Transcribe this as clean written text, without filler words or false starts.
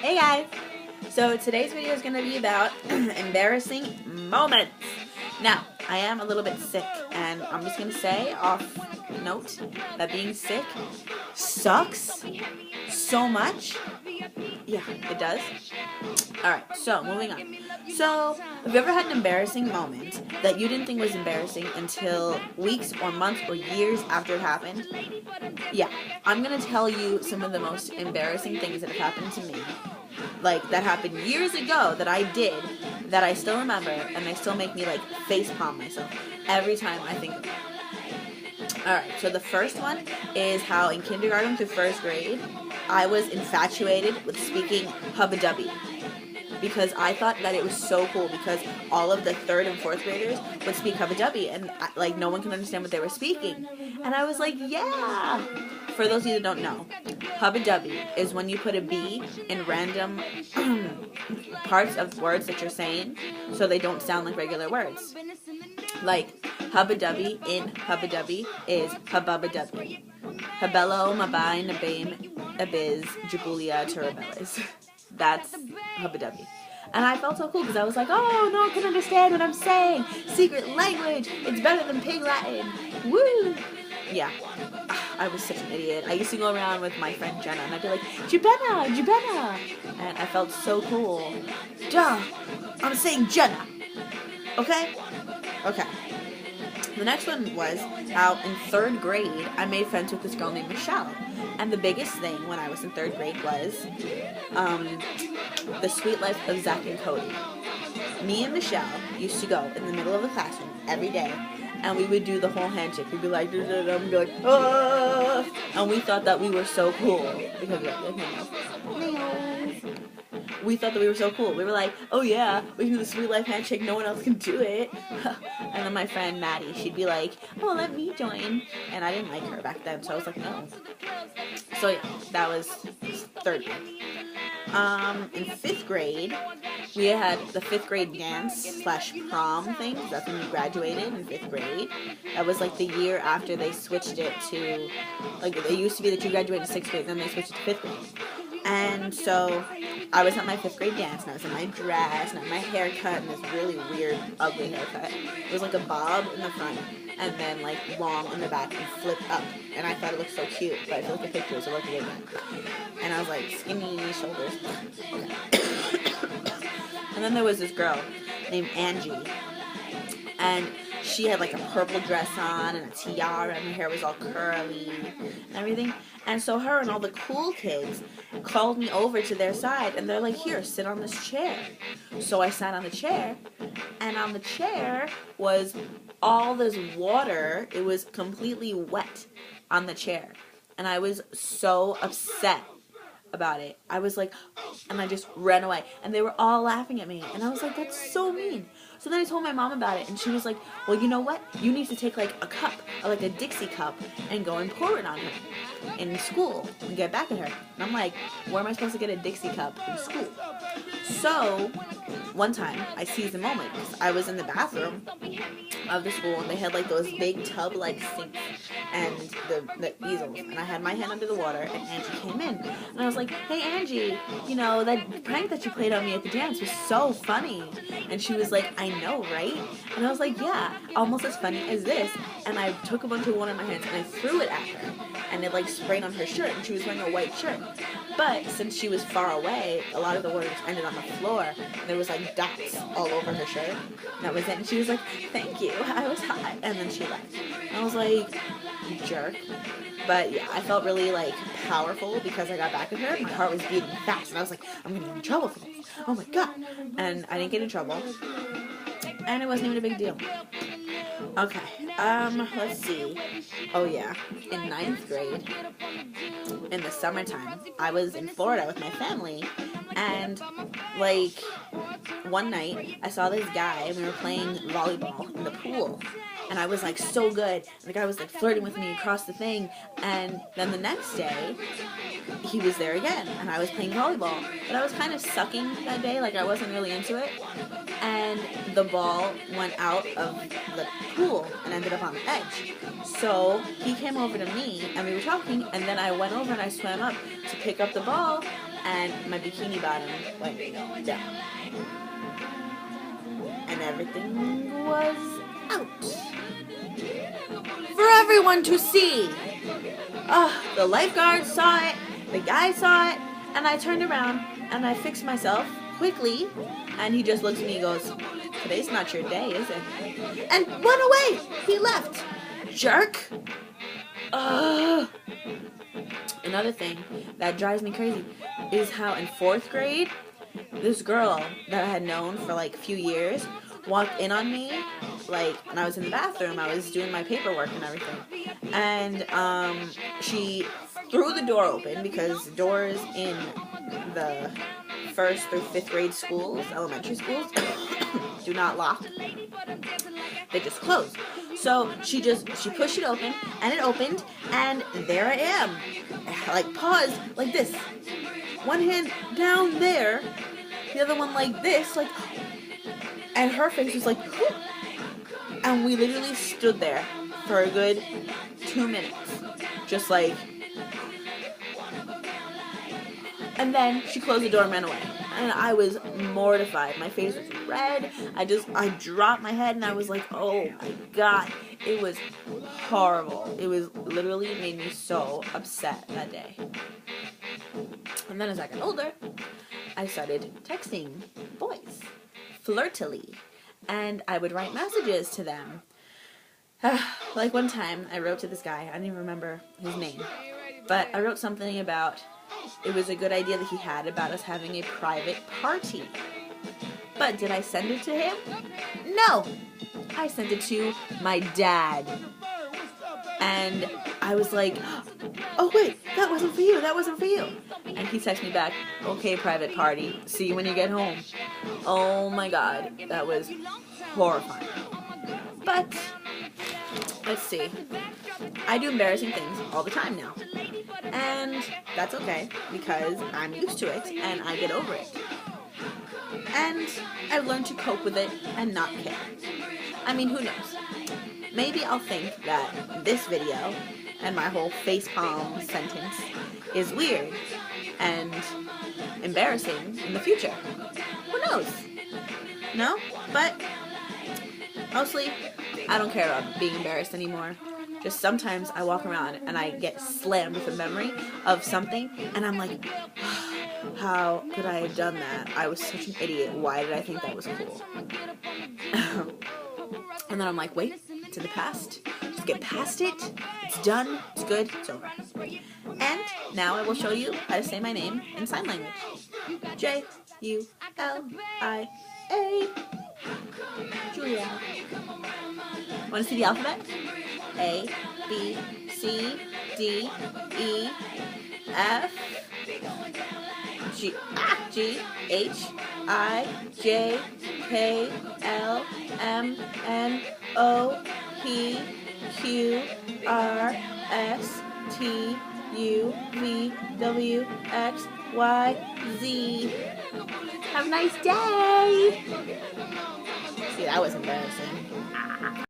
Hey guys! So today's video is going to be about embarrassing moments. Now, I am a little bit sick, and I'm just going to say off note that being sick sucks so much. Yeah, it does. Alright, so moving on. So, have you ever had an embarrassing moment that you didn't think was embarrassing until weeks or months or years after it happened? Yeah, I'm going to tell you some of the most embarrassing things that have happened to me. Like, that happened years ago that I did, that I still remember, and they still make me, like, facepalm myself every time I think of it. Alright, so the first one is how in kindergarten through first grade, I was infatuated with speaking hubadubby. Because I thought that it was so cool, because all of the third and fourth graders would speak hubadubby, and like no one can understand what they were speaking. And I was like, yeah! For those of you that don't know, hubadubby is when you put a B in random parts of words that you're saying, so they don't sound like regular words. Like, hubadubby in hubadubby is hubabadubby. Habello, mabai, nabaim, abiz, jabulia, turabellis. That's hubadubby. And I felt so cool because I was like, oh, no one can understand what I'm saying. Secret language. It's better than pig Latin. Woo! Yeah. I was such an idiot. I used to go around with my friend Jenna and I'd be like, Jubena, Jubena. And I felt so cool. Duh. I'm saying Jenna. Okay? Okay. The next one was how in third grade I made friends with this girl named Michelle. And the biggest thing when I was in third grade was The Sweet Life of Zach and Cody. Me and Michelle used to go in the middle of the classroom every day, and we would do the whole handshake. We'd be like, da, da, da, and be like, ah! And we thought that we were so cool because we thought that we were so cool. We were like, oh yeah, we can do the Sweet Life handshake. No one else can do it. And then my friend Maddie, she'd be like, oh, let me join. And I didn't like her back then, so I was like, no. So yeah, that was third grade. In fifth grade, we had the fifth grade dance / prom thing. That's when we graduated in fifth grade. That was like the year after they switched it to, like, it used to be that you graduated in sixth grade, then they switched it to fifth grade. And so I was at my fifth grade dance, and I was in my dress, and I had my hair cut in this really weird, ugly haircut. It was like a bob in the front, and then like long in the back and flipped up. And I thought it looked so cute, but I feel like the pictures looked way back. And I was like, skinny shoulders. And then there was this girl named Angie, and she had like a purple dress on and a tiara, and her hair was all curly and everything. And so her and all the cool kids called me over to their side, and they're like, here, sit on this chair. So I sat on the chair, and on the chair was all this water. It was completely wet on the chair. And I was so upset about it. I was like, and I just ran away. And they were all laughing at me. And I was like, that's so mean. So then I told my mom about it, and she was like, well, you know what? You need to take like a cup, or like a Dixie cup, and go and pour it on her in school and get back at her. And I'm like, where am I supposed to get a Dixie cup in school? So one time I seized the moment because I was in the bathroom of the school, and they had like those big tub like sinks and the easels, and I had my hand under the water, and Angie came in, and I was like, hey Angie, you know, that prank that you played on me at the dance was so funny. And she was like, I know, right? And I was like, yeah, almost as funny as this. And I took a bunch of water in my hands and I threw it at her, and it like sprayed on her shirt, and she was wearing a white shirt. But since she was far away, a lot of the water just ended on the floor, and there was like dots all over her shirt. And that was it. And she was like, thank you, I was hot. And then she left. And I was like, you jerk. But yeah, I felt really like powerful because I got back at her. My heart was beating fast, and I was like, I'm gonna get in trouble for this. Oh my god. And I didn't get in trouble. And it wasn't even a big deal. Okay, let's see. Oh yeah, in 9th grade, in the summertime, I was in Florida with my family, and like one night I saw this guy, and we were playing volleyball in the pool, and I was like so good, and the guy was like flirting with me across the thing, and then the next day he was there again, and I was playing volleyball, but I was kind of sucking that day, like I wasn't really into it, and the ball went out of the pool and ended up on the edge. So he came over to me, and we were talking, and then I went over and I swam up to pick up the ball, and my bikini bottom went down. And everything was out for everyone to see. The lifeguard saw it, the guy saw it, and I turned around and I fixed myself quickly, and he just looks at me and goes, "Today's not your day, is it?" And went away. He left. Jerk. Another thing that drives me crazy is how in 4th grade, this girl that I had known for like a few years walked in on me, like, and I was in the bathroom, I was doing my paperwork and everything, and she threw the door open, because doors in the 1st through 5th grade schools, elementary schools, do not lock. They just close. So she pushed it open, and it opened, and there I am, like paused like this, one hand down there, the other one like this, like, and her face was like, whoop. And we literally stood there for a good 2 minutes, just like, and then she closed the door and ran away. And I was mortified. My face was red. I dropped my head and I was like, oh my God. It was horrible. It was literally made me so upset that day. And then as I got older, I started texting boys flirtily. And I would write messages to them. Like one time I wrote to this guy. I don't even remember his name. But I wrote something about it was a good idea that he had about us having a private party. But did I send it to him? No! I sent it to my dad. And I was like, oh wait, that wasn't for you, that wasn't for you. And he texted me back, okay, private party, see you when you get home. Oh my God, that was horrifying. But, let's see. I do embarrassing things all the time now. And that's okay, because I'm used to it, and I get over it. And I've learned to cope with it and not care. I mean, who knows? Maybe I'll think that this video and my whole facepalm sentence is weird and embarrassing in the future. Who knows? No? But mostly, I don't care about being embarrassed anymore. Just sometimes I walk around and I get slammed with a memory of something, and I'm like, how could I have done that? I was such an idiot. Why did I think that was cool? And then I'm like, wait, it's in the past. Just get past it. It's done. It's good. It's over. And now I will show you how to say my name in sign language. Julia. Julia. Want to see the alphabet? A, B, C, D, E, F, G, H, I, J, K, L, M, N, O, P, Q, R, S, T, U, V, W, X, Y, Z. Have a nice day! See, that was embarrassing.